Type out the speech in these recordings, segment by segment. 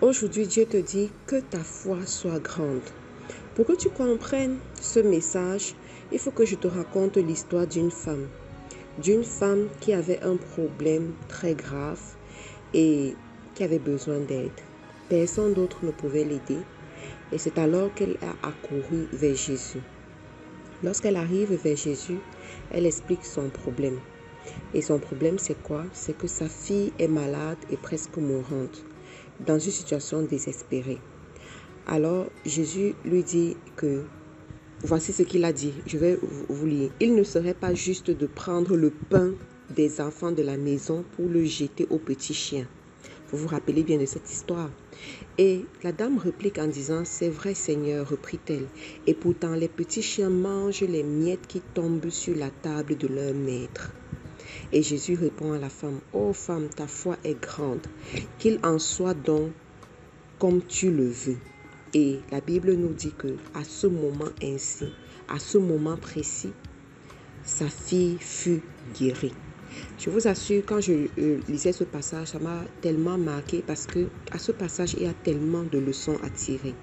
Aujourd'hui, Dieu te dit que ta foi soit grande. Pour que tu comprennes ce message, il faut que je te raconte l'histoire d'une femme. D'une femme qui avait un problème très grave et qui avait besoin d'aide. Personne d'autre ne pouvait l'aider. Et c'est alors qu'elle a accouru vers Jésus. Lorsqu'elle arrive vers Jésus, elle explique son problème. Et son problème, c'est quoi? C'est que sa fille est malade et presque mourante, dans une situation désespérée. Alors, Jésus lui dit que, voici ce qu'il a dit, je vais vous lire. Il ne serait pas juste de prendre le pain des enfants de la maison pour le jeter aux petits chiens. Vous vous rappelez bien de cette histoire. Et la dame réplique en disant, c'est vrai Seigneur, reprit-elle, et pourtant les petits chiens mangent les miettes qui tombent sur la table de leur maître. Et Jésus répond à la femme, ô femme, ta foi est grande, qu'il en soit donc comme tu le veux. Et la Bible nous dit que à ce moment ainsi, à ce moment précis, sa fille fut guérie. Je vous assure, quand je lisais ce passage, ça m'a tellement marqué parce que à ce passage, il y a tellement de leçons à tirer.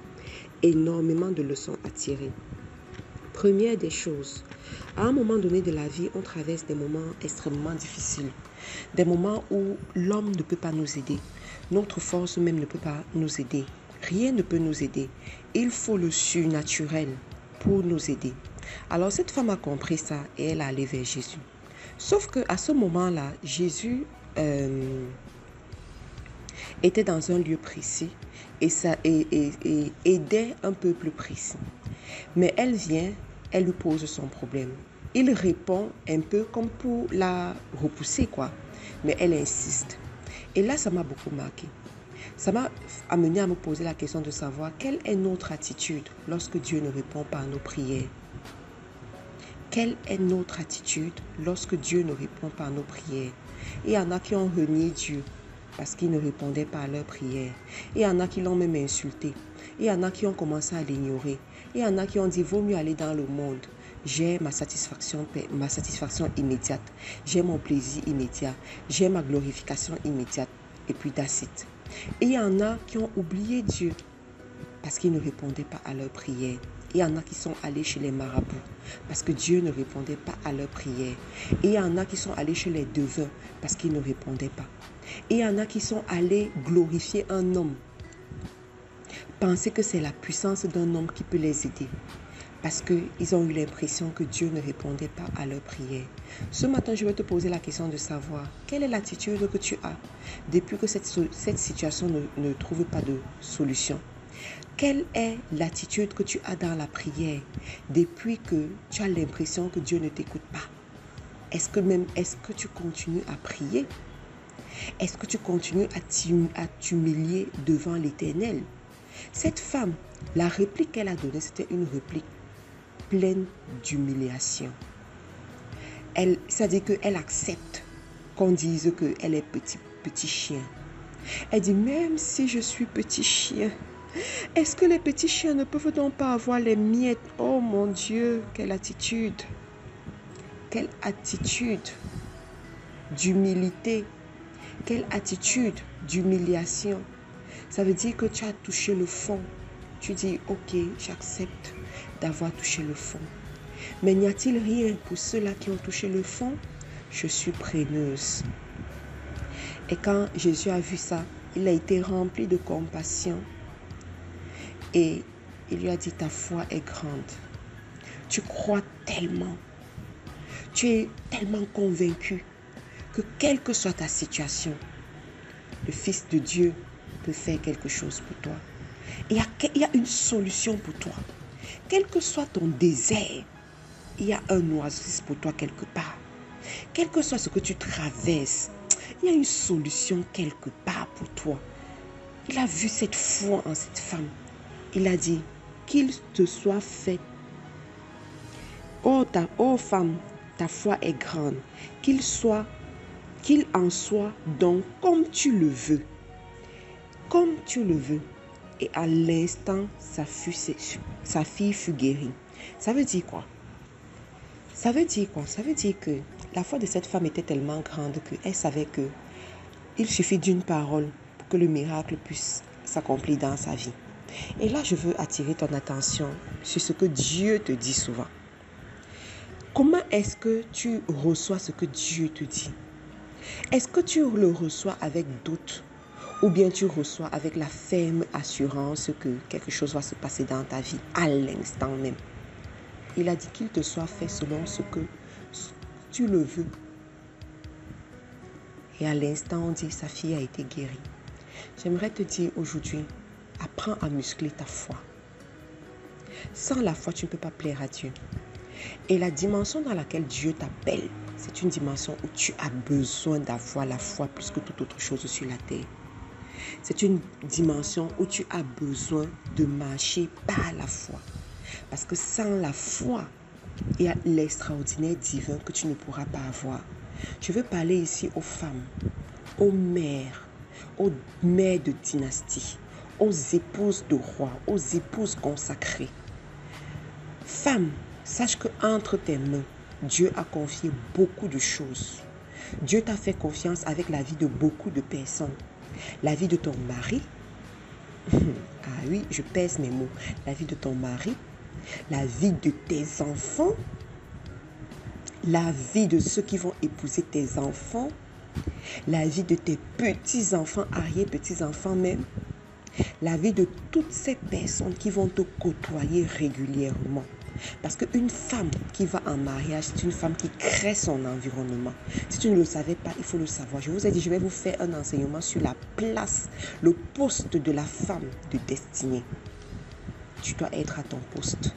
Énormément de leçons à tirer. Première des choses, à un moment donné de la vie, on traverse des moments extrêmement difficiles. Des moments où l'homme ne peut pas nous aider. Notre force même ne peut pas nous aider. Rien ne peut nous aider. Il faut le surnaturel pour nous aider. Alors cette femme a compris ça et elle est allée vers Jésus. Sauf qu'à ce moment-là, Jésus était dans un lieu précis et aidait un peuple précis. Mais elle vient, elle lui pose son problème. Il répond un peu comme pour la repousser, quoi. Mais elle insiste. Et là, ça m'a beaucoup marqué. Ça m'a amené à me poser la question de savoir quelle est notre attitude lorsque Dieu ne répond pas à nos prières. Quelle est notre attitude lorsque Dieu ne répond pas à nos prières? Il y en a qui ont renié Dieu parce qu'il ne répondait pas à leurs prières. Il y en a qui l'ont même insulté. Il y en a qui ont commencé à l'ignorer. Il y en a qui ont dit, vaut mieux aller dans le monde. J'ai ma satisfaction immédiate. J'ai mon plaisir immédiat. J'ai ma glorification immédiate. Et puis that's it. Et il y en a qui ont oublié Dieu parce qu'il ne répondait pas à leurs prières. Il y en a qui sont allés chez les marabouts parce que Dieu ne répondait pas à leurs prières. Et il y en a qui sont allés chez les devins parce qu'ils ne répondaient pas. Et il y en a qui sont allés glorifier un homme. Penser que c'est la puissance d'un homme qui peut les aider. Parce qu'ils ont eu l'impression que Dieu ne répondait pas à leurs prières. Ce matin, je vais te poser la question de savoir quelle est l'attitude que tu as depuis que cette situation ne trouve pas de solution. Quelle est l'attitude que tu as dans la prière depuis que tu as l'impression que Dieu ne t'écoute pas? Est-ce que tu continues à prier? Est-ce que tu continues à t'humilier devant l'Éternel? Cette femme, la réplique qu'elle a donnée, c'était une réplique pleine d'humiliation. C'est-à-dire qu'elle accepte qu'on dise qu'elle est petit chien. Elle dit, même si je suis petit chien, est-ce que les petits chiens ne peuvent donc pas avoir les miettes? Oh mon Dieu, quelle attitude! Quelle attitude d'humilité! Quelle attitude d'humiliation! Ça veut dire que tu as touché le fond. Tu dis, ok, j'accepte d'avoir touché le fond. Mais n'y a-t-il rien pour ceux-là qui ont touché le fond? Je suis preneuse. Et quand Jésus a vu ça, il a été rempli de compassion. Et il lui a dit, ta foi est grande. Tu crois tellement. Tu es tellement convaincu que quelle que soit ta situation, le Fils de Dieu peut faire quelque chose pour toi. Il y a une solution pour toi. Quel que soit ton désert, il y a un oasis pour toi quelque part. Quel que soit ce que tu traverses, il y a une solution quelque part pour toi. Il a vu cette foi en cette femme. Il a dit, qu'il te soit fait. Oh femme, ta foi est grande. Qu'il en soit donc comme tu le veux. Comme tu le veux. Et à l'instant, sa fille fut guérie. Ça veut dire quoi? Ça veut dire que la foi de cette femme était tellement grande qu'elle savait qu'il suffit d'une parole pour que le miracle puisse s'accomplir dans sa vie. Et là, je veux attirer ton attention sur ce que Dieu te dit souvent. Comment est-ce que tu reçois ce que Dieu te dit? Est-ce que tu le reçois avec doute ou bien tu reçois avec la ferme assurance que quelque chose va se passer dans ta vie à l'instant même? Il a dit qu'il te soit fait selon ce que tu le veux. Et à l'instant, on dit sa fille a été guérie. J'aimerais te dire aujourd'hui, apprends à muscler ta foi. Sans la foi, tu ne peux pas plaire à Dieu. Et la dimension dans laquelle Dieu t'appelle, c'est une dimension où tu as besoin d'avoir la foi plus que toute autre chose sur la terre. C'est une dimension où tu as besoin de marcher par la foi. Parce que sans la foi, il y a l'extraordinaire divin que tu ne pourras pas avoir. Je veux parler ici aux femmes, aux mères de dynastie, aux épouses de rois, aux épouses consacrées. Femme, sache qu'entre tes mains, Dieu a confié beaucoup de choses. Dieu t'a fait confiance avec la vie de beaucoup de personnes. La vie de ton mari, ah oui, je pèse mes mots, la vie de ton mari, la vie de tes enfants, la vie de ceux qui vont épouser tes enfants, la vie de tes petits-enfants, arrière-petits-enfants même, la vie de toutes ces personnes qui vont te côtoyer régulièrement. Parce qu'une femme qui va en mariage, c'est une femme qui crée son environnement. Si tu ne le savais pas, il faut le savoir. Je vous ai dit, je vais vous faire un enseignement sur la place, le poste de la femme de destinée. Tu dois être à ton poste.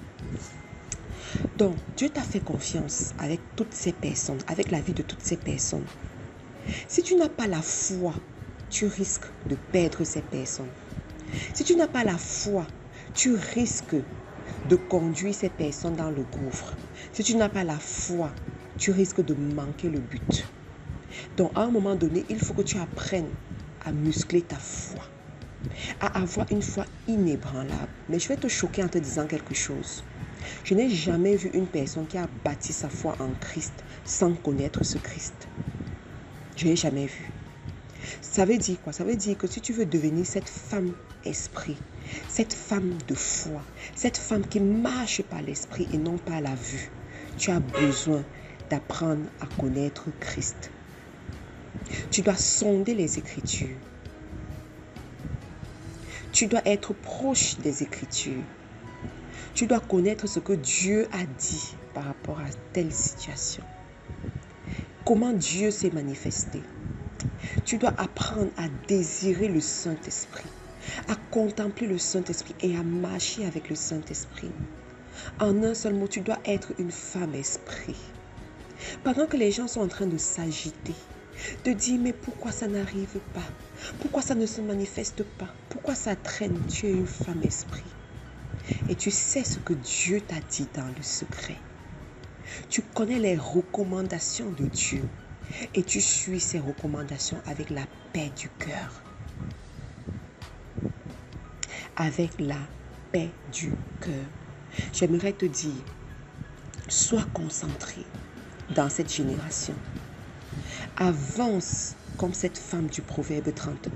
Donc, Dieu t'a fait confiance avec toutes ces personnes, avec la vie de toutes ces personnes. Si tu n'as pas la foi, tu risques de perdre ces personnes. Si tu n'as pas la foi, tu risques de conduire ces personnes dans le gouffre. Si tu n'as pas la foi, tu risques de manquer le but. Donc, à un moment donné, il faut que tu apprennes à muscler ta foi, à avoir une foi inébranlable. Mais je vais te choquer en te disant quelque chose. Je n'ai jamais vu une personne qui a bâti sa foi en Christ sans connaître ce Christ. Je n'ai jamais vu. Ça veut dire quoi? Ça veut dire que si tu veux devenir cette femme esprit, cette femme de foi, cette femme qui marche par l'esprit et non par la vue, tu as besoin d'apprendre à connaître Christ. Tu dois sonder les Écritures. Tu dois être proche des Écritures. Tu dois connaître ce que Dieu a dit par rapport à telle situation. Comment Dieu s'est manifesté. Tu dois apprendre à désirer le Saint-Esprit, à contempler le Saint-Esprit et à marcher avec le Saint-Esprit. En un seul mot, tu dois être une femme esprit. Pendant que les gens sont en train de s'agiter, de dire mais pourquoi ça n'arrive pas? Pourquoi ça ne se manifeste pas? Pourquoi ça traîne? Tu es une femme esprit. Et tu sais ce que Dieu t'a dit dans le secret. Tu connais les recommandations de Dieu et tu suis ces recommandations avec la paix du cœur. Avec la paix du cœur. J'aimerais te dire, sois concentré dans cette génération. Avance comme cette femme du Proverbe 31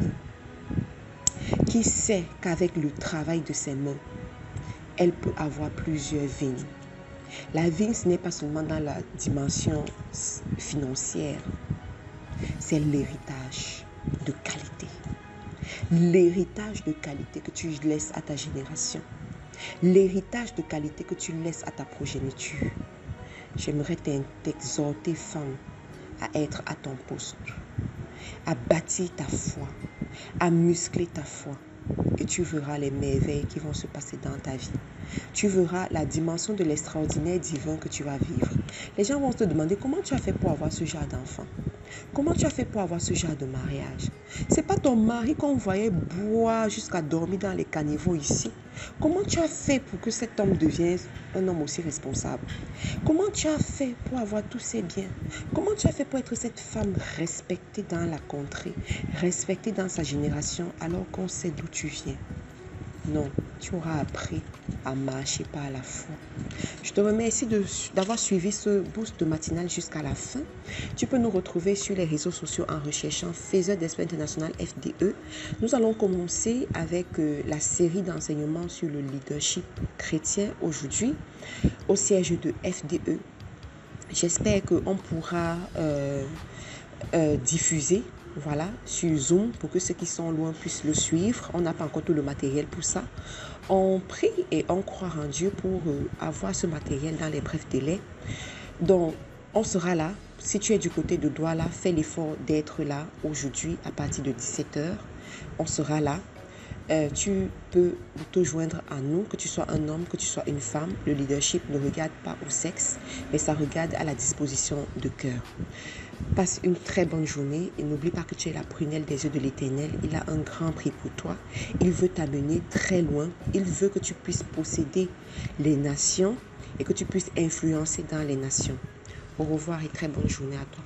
qui sait qu'avec le travail de ses mains, elle peut avoir plusieurs vignes. La vigne, ce n'est pas seulement dans la dimension financière, c'est l'héritage de qualité. L'héritage de qualité que tu laisses à ta génération. L'héritage de qualité que tu laisses à ta progéniture. J'aimerais t'exhorter, femme, à être à ton poste, à bâtir ta foi, à muscler ta foi. Et tu verras les merveilles qui vont se passer dans ta vie. Tu verras la dimension de l'extraordinaire divin que tu vas vivre. Les gens vont te demander comment tu as fait pour avoir ce genre d'enfant. Comment tu as fait pour avoir ce genre de mariage? C'est pas ton mari qu'on voyait boire jusqu'à dormir dans les caniveaux ici. Comment tu as fait pour que cet homme devienne un homme aussi responsable? Comment tu as fait pour avoir tous ces biens? Comment tu as fait pour être cette femme respectée dans la contrée, respectée dans sa génération alors qu'on sait d'où tu viens? Non, tu auras appris à marcher par la foi. Je te remercie d'avoir suivi ce boost matinal jusqu'à la fin. Tu peux nous retrouver sur les réseaux sociaux en recherchant Faiseur d'Espoir International FDE. Nous allons commencer avec la série d'enseignements sur le leadership chrétien aujourd'hui au siège de FDE. J'espère qu'on pourra diffuser sur Zoom pour que ceux qui sont loin puissent le suivre. On n'a pas encore tout le matériel pour ça. On prie et on croit en Dieu pour avoir ce matériel dans les brefs délais. Donc, on sera là. Si tu es du côté de Douala, fais l'effort d'être là aujourd'hui à partir de 17h. On sera là. Tu peux te joindre à nous, que tu sois un homme, que tu sois une femme. Le leadership ne regarde pas au sexe, mais ça regarde à la disposition de cœur. Passe une très bonne journée et n'oublie pas que tu es la prunelle des yeux de l'Éternel. Il a un grand prix pour toi. Il veut t'amener très loin. Il veut que tu puisses posséder les nations et que tu puisses influencer dans les nations. Au revoir et très bonne journée à toi.